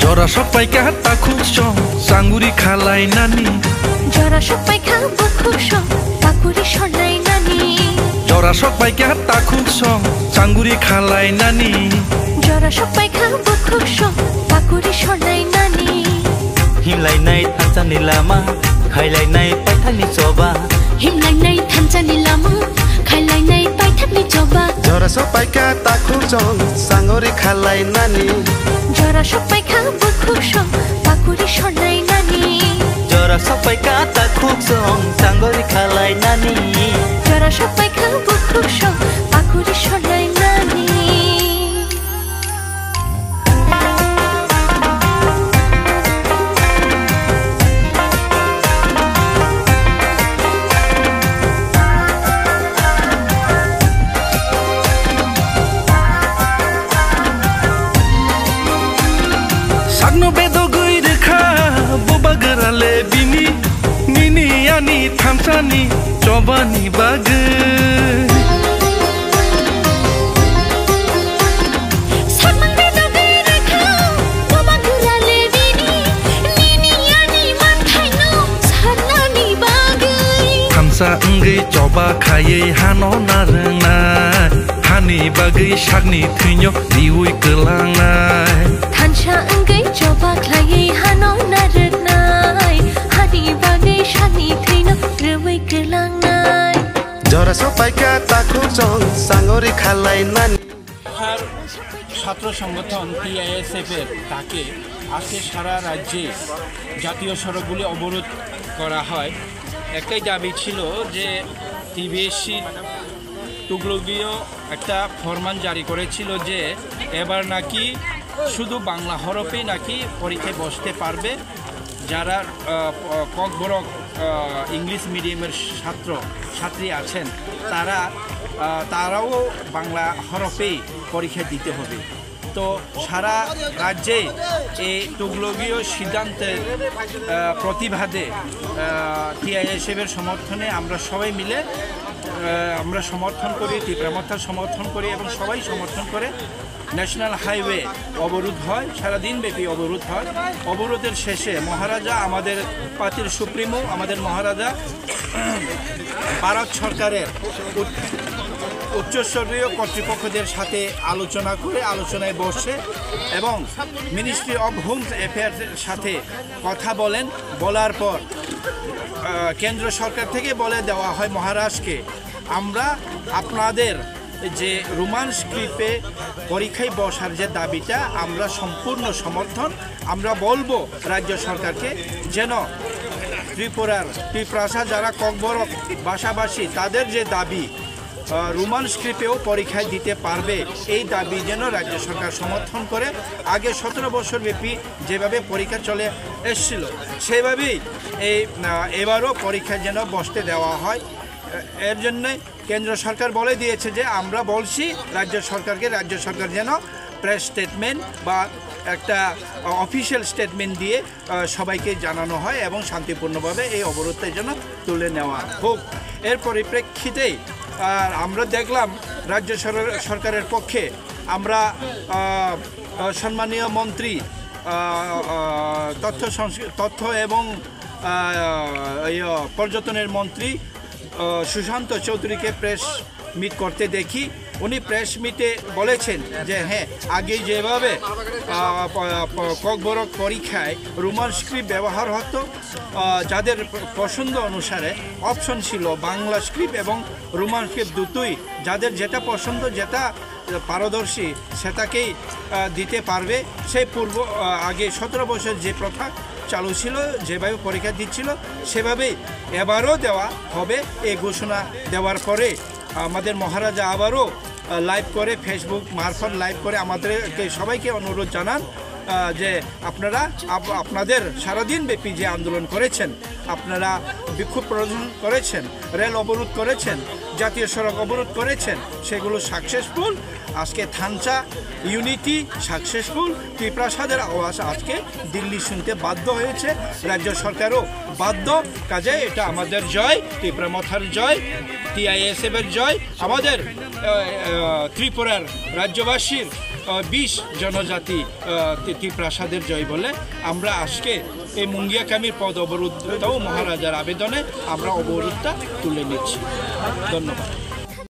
जरा सपाइका ताखुसं सांगुरी खालाय नानी जरा सपाइका बुखुसं ताकुरी सनाय नानी जरा सपाइका ताखुसं सांगुरी खालाय नानी जरा सपाइका बुखुसं ताकुरी सनाय नानी हिमलायनाय थांसानि लामा खायलायनाय पाइथानि जबा हिमलायनाय थांसानि लामा खायलायनाय पाइथानि जबा जरा सपाइका ताखुसं सांगुरी खालाय नानी जरा सपाइका बुखुसं ताकुरी सनाय नानी जरा सपाइका ताखुसं सांगुरी खालाय नानी जरा सपाइका बुखुसं ताकुरी सनाय नानी Sagno bedo gui rekha boba gerale bini nini ani thamsani chobani bag Sagno bedo gui rekha boba gerale bini nini ani manthaino sanani bag thamsa ngai choba khaye hano narna hani bagai sagni thunyo diui kelangnai Thansa ngai choba khaye hano narnai hani bagai sagni thunyo diui kelangnai जरा सपाइका ताखुसं सांगुरी खालाय नानी ছাত্র সংগঠন TISF এর তাকে আজকে সারা রাজ্যে জাতীয় সড়কগুলি অবরোধ করা হয়। একটাই দাবি ছিল যে টিবিএসসি তুগলকীয় একটা ফরমান জারি করেছিল যে এবার নাকি শুধু বাংলা হরফেই নাকি পরীক্ষায় বসতে পারবে যারা ককবরক ইংলিশ মিডিয়ামের ছাত্রী আছেন তারাও বাংলা হরফেই পরীক্ষা দিতে হবে। তো সারা রাজ্যে এই তুগলকীয় সিদ্ধান্তের প্রতিবাদে টিআইএসএফের সমর্থনে আমরা সবাই মিলে আমরা সমর্থন করি, তীব্রমাত্রার সমর্থন করি এবং সবাই সমর্থন করে ন্যাশনাল হাইওয়ে অবরোধ হয়, সারাদিন ব্যাপী অবরোধ হয়। অবরোধের শেষে মহারাজা আমাদের পার্টির সুপ্রিমো আমাদের মহারাজা ভারত সরকারের উচ্চস্তরীয় কর্তৃপক্ষদের সাথে আলোচনায় বসে এবং মিনিস্ট্রি অফ হোম অ্যাফেয়ার্সের সাথে কথা বলার পর কেন্দ্র সরকার থেকে বলে দেওয়া হয় মহারাজকে আমরা আপনাদের যে রোমান স্ক্রিপ্টে পরীক্ষায় বসার যে দাবিটা আমরা সম্পূর্ণ সমর্থন। আমরা বলবো রাজ্য সরকারকে যেন ত্রিপুরা যারা ককবরক ভাষাভাষী তাদের যে দাবি রোমান স্ক্রিপ্টেও পরীক্ষায় দিতে পারবে এই দাবি যেন রাজ্য সরকার সমর্থন করে। আগে 17 বছর ব্যাপী যেভাবে পরীক্ষা চলে এসেছিল সেভাবেই এবারও পরীক্ষা যেন বসতে দেওয়া হয়। এর জন্য কেন্দ্র সরকার বলে দিয়েছে যে আমরা বলছি রাজ্য সরকার যেন প্রেস স্টেটমেন্ট বা একটা অফিসিয়াল স্টেটমেন্ট দিয়ে সবাইকে জানানো হয় এবং শান্তিপূর্ণভাবে এই অবরোধটা যেন তুলে নেওয়া হোক। এর পরিপ্রেক্ষিতেই আমরা দেখলাম রাজ্য সরকারের পক্ষে আমরা সম্মানীয় মন্ত্রী তথ্য এবং পর্যটনের মন্ত্রী সুশান্ত চৌধুরীকে প্রেস মিট করতে দেখি। উনি প্রেস মিটে বলেছেন যে হ্যাঁ আগে যেভাবে ককবরক পরীক্ষায় রোমান স্ক্রিপ্ট ব্যবহার হতো যাদের পছন্দ অনুসারে অপশন ছিল বাংলা স্ক্রিপ্ট এবং রোমান স্ক্রিপ্ট দুটোই যাদের যেটা পছন্দ যেটা পারদর্শী সেটাকেই দিতে পারবে। সেই আগে 17 বছর যে প্রথা চালু ছিল যেভাবে পরীক্ষা দিচ্ছিল সেভাবেই এবারও দেওয়া হবে। এই ঘোষণা দেওয়ার পরে আমাদের মহারাজা আবারও লাইভ করে ফেসবুক মারফত লাইভ করে আমাদেরকে সবাইকে অনুরোধ জানান যে আপনাদের সারাদিন ব্যাপী যে আন্দোলন করেছেন, আপনারা বিক্ষোভ প্রদর্শন করেছেন, রেল অবরোধ করেছেন, জাতীয় সড়ক অবরোধ করেছেন, সেগুলো সাকসেসফুল। আজকে থানচা ইউনিটি সাকসেসফুল। ত্রিপ্রাসাদের আওয়াজ আজকে দিল্লি শুনতে বাধ্য হয়েছে, রাজ্য সরকারও বাধ্য। কাজে এটা আমাদের জয়, ত্রিপুরামথার জয়, টিআইএসএফের জয়, আমাদের ত্রিপুরার রাজ্যবাসীর 20 জনজাতি প্রাসাদের জয় বলে আমরা আজকে এই মুঙ্গিয়াকামীর পদ অবরুদ্ধ মহারাজার আবেদনে আমরা অবরোধটা তুলে নিচ্ছি। ধন্যবাদ।